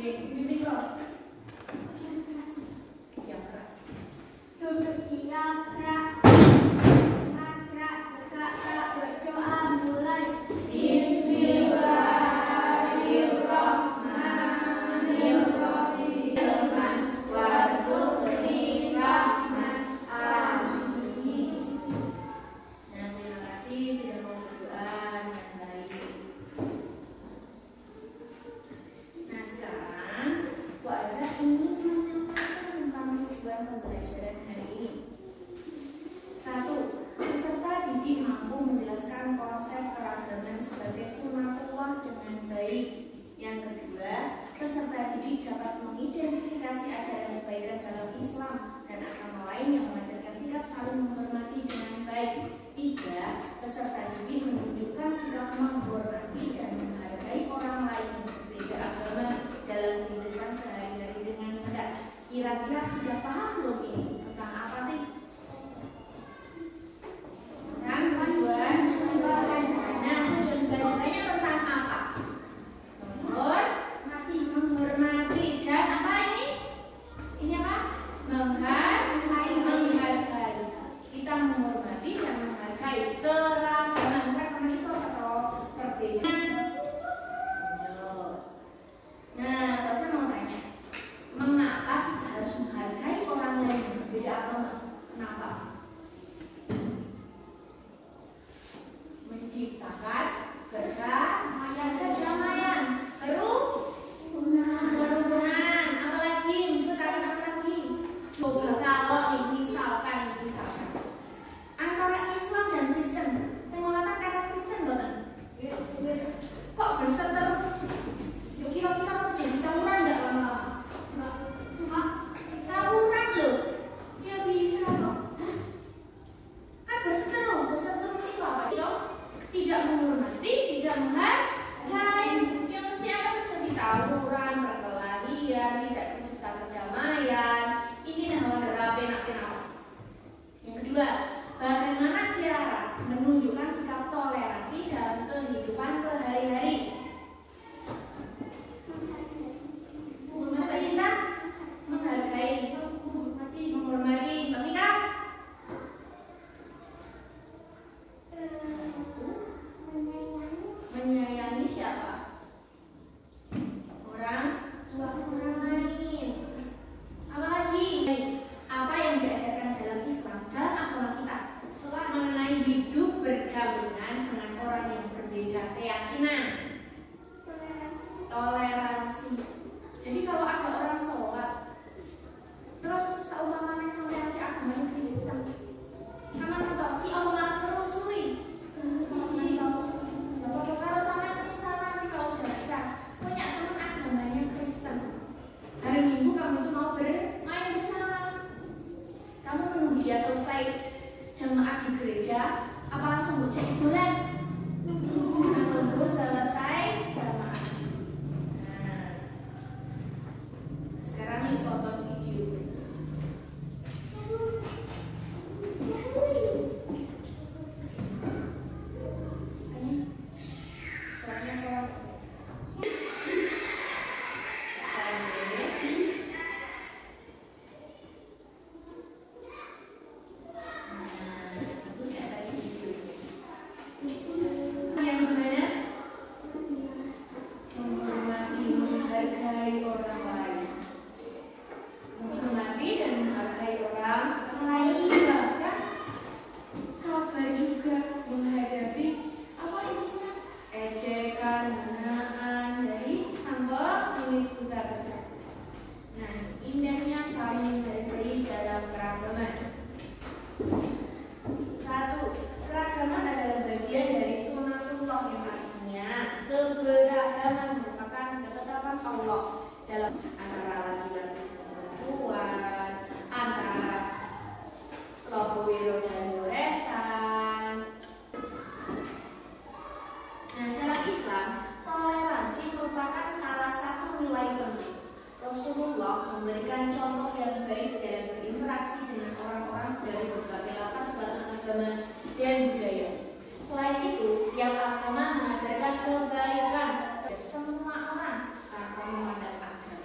Bimbing loh. Yang keras. Duduk siap, gerak. Gerak, gerak, berdoa mulai. Bismillahirrahmanirrahim. Warzuqni rahman. Amin. Nah, terima kasih sudah mau berdoa dengan baik. Nah, sekarang Bu Azhar ingin menyampaikan tentang tujuan pembelajaran hari ini. 1. Peserta didik mampu menjelaskan konsep keragaman sebagai sunatullah dengan baik. Yang kedua, peserta didik dapat mengidentifikasi ajaran kebaikan dalam Islam dan agama lain yang mengajarkan sikap saling menghormati dengan baik. 3. Peserta didik menunjukkan sikap menghormati dan menghargai orang lain yang berbeda agama dalam kehidupan sehari-hari dengan benar. Kira-kira sudah paham belum ini? Tentang apa sih? Tentang tujuan belajar. Nah, tujuan belajarnya tentang apa? Menghormati dan apa ini? Ini apa? Menghargai. Kita menghormati dan menghargai keragaman. Keragaman itu apa toh? Perbedaan. Nah, saya mau tanya, mengapa kita harus menghargai orang lain yang berbeda agama? Kenapa? Menciptakan kedamaian, kerukunan, apalagi menciptakan apa lagi? Coba kalau nih, misalkan antara Islam dan Kristen, pengolahan kata Kristen bukan? Kok berseteru? Yuk kira-kira mau jadi tawuran nggak lama-lama? Tawuran loh, ya bisa kok. Kan berseteru itu apa? Tidak menghormati, tidak menghargai. Yang mesti akan terjadi tawuran, perkelahian, tidak tercipta kedamaian. Ini hawa penak-penak. Yang kedua, bagaimana cara menunjukkan sikap toleransi dalam kehidupan sehari-hari? Bagaimana Mbak Cinta? Menghargai, menghormati. Mbak Mika? Menyayangi siapa? Orang lain. Apalagi apa yang diajarkan dalam Islam dan agama kita soal mengenai hidup berdampingan dengan orang yang berbeda keyakinan. Toleransi. Jadi kalau ada orang sholat terus seumpamanya sampai agamanya Kristen, sama atau si Allah merusui. Kalau sama misalnya nanti kalau udah bisa punya teman agamanya Kristen, hari Minggu kamu itu mau bermain bersama, kamu menunggu dia selesai jemaat di gereja, apa langsung cek bulan? Menunggu selesai jemaat. Nah, sekarang yuk tonton video. Rasulullah memberikan contoh yang baik dalam berinteraksi dengan orang-orang dari berbagai latar belakang agama dan budaya. Selain itu, setiap agama mengajarkan kebaikan dari semua orang tanpa memandang agama.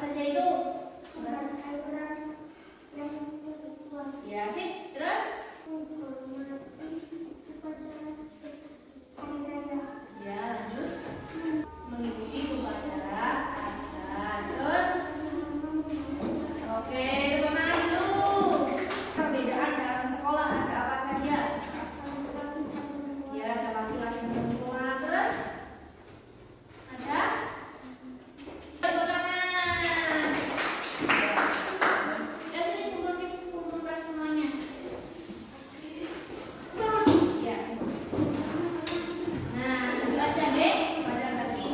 saja itu? Ya, sip. Terus? Ya, lanjut. Mengikuti upacara adat. Terus? Oke, terima kasih dulu. Perbedaan dalam sekolah ada apa saja? Ya, ada laki-laki dan perempuan. Terus? Ada? Tepuk tangan. Ya, sini kumpulkan semuanya. Ya. Nah, itu aja deh pelajaran tadi.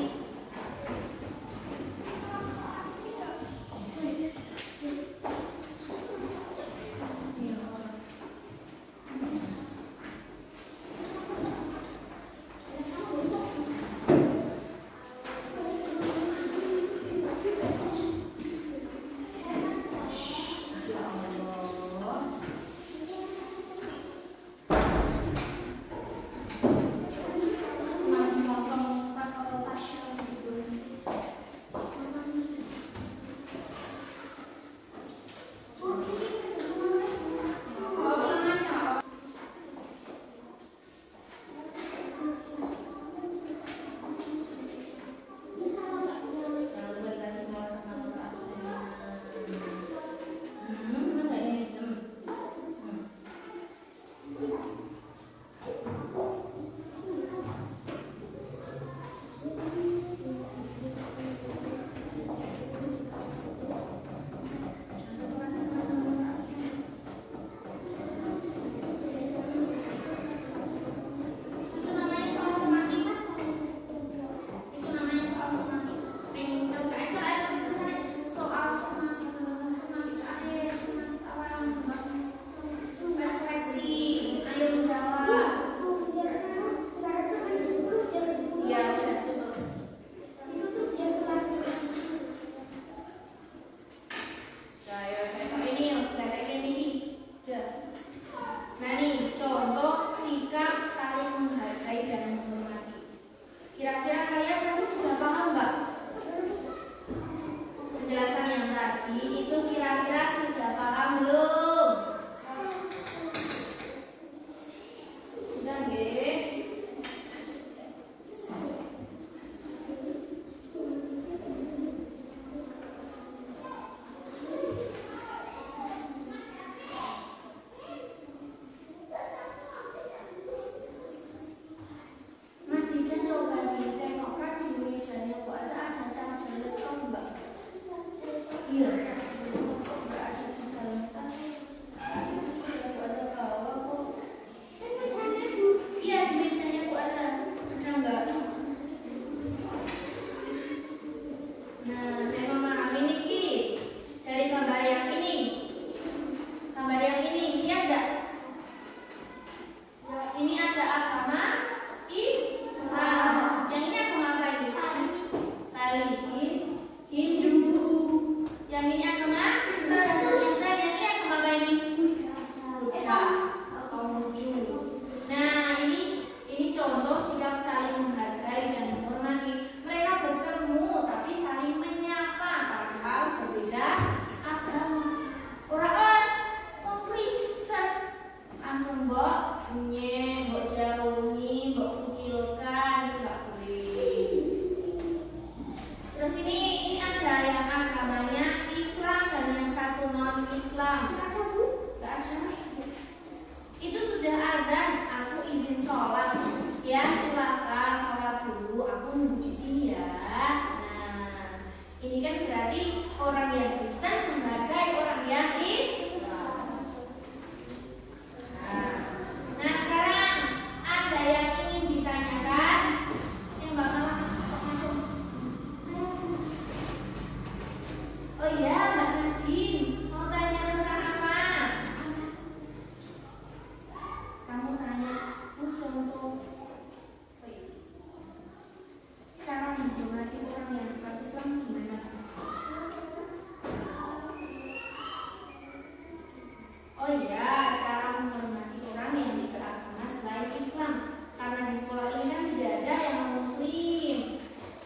Kira-kira kalian tadi sudah paham nggak? Penjelasan yang tadi itu kira-kira sudah paham belum? Sudah nggih?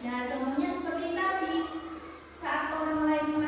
Nah, contohnya seperti tadi, saat orang lain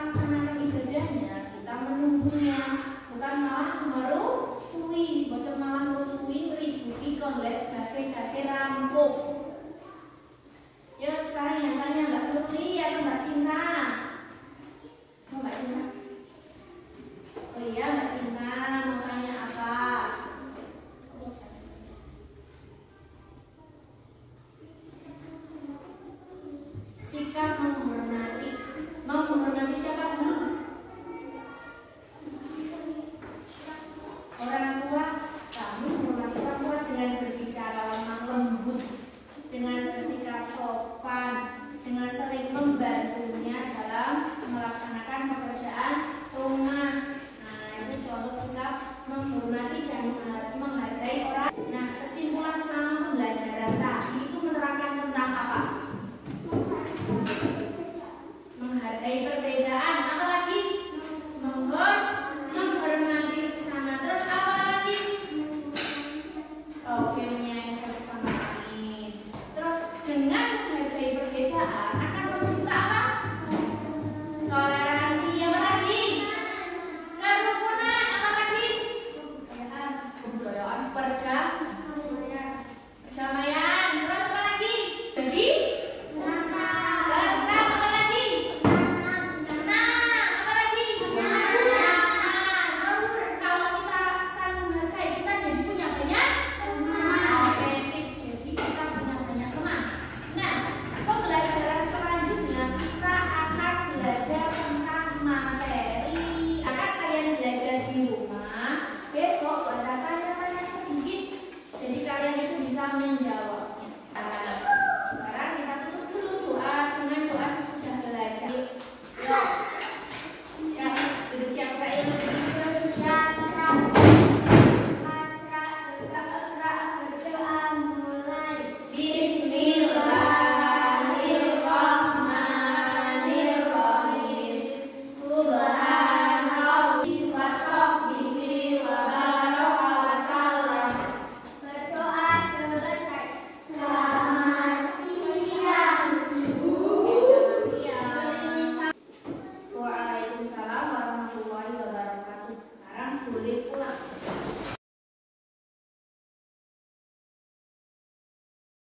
menghormati dan menghargai orang. Nah, kesimpulan selama pembelajaran tadi itu menerangkan tentang apa?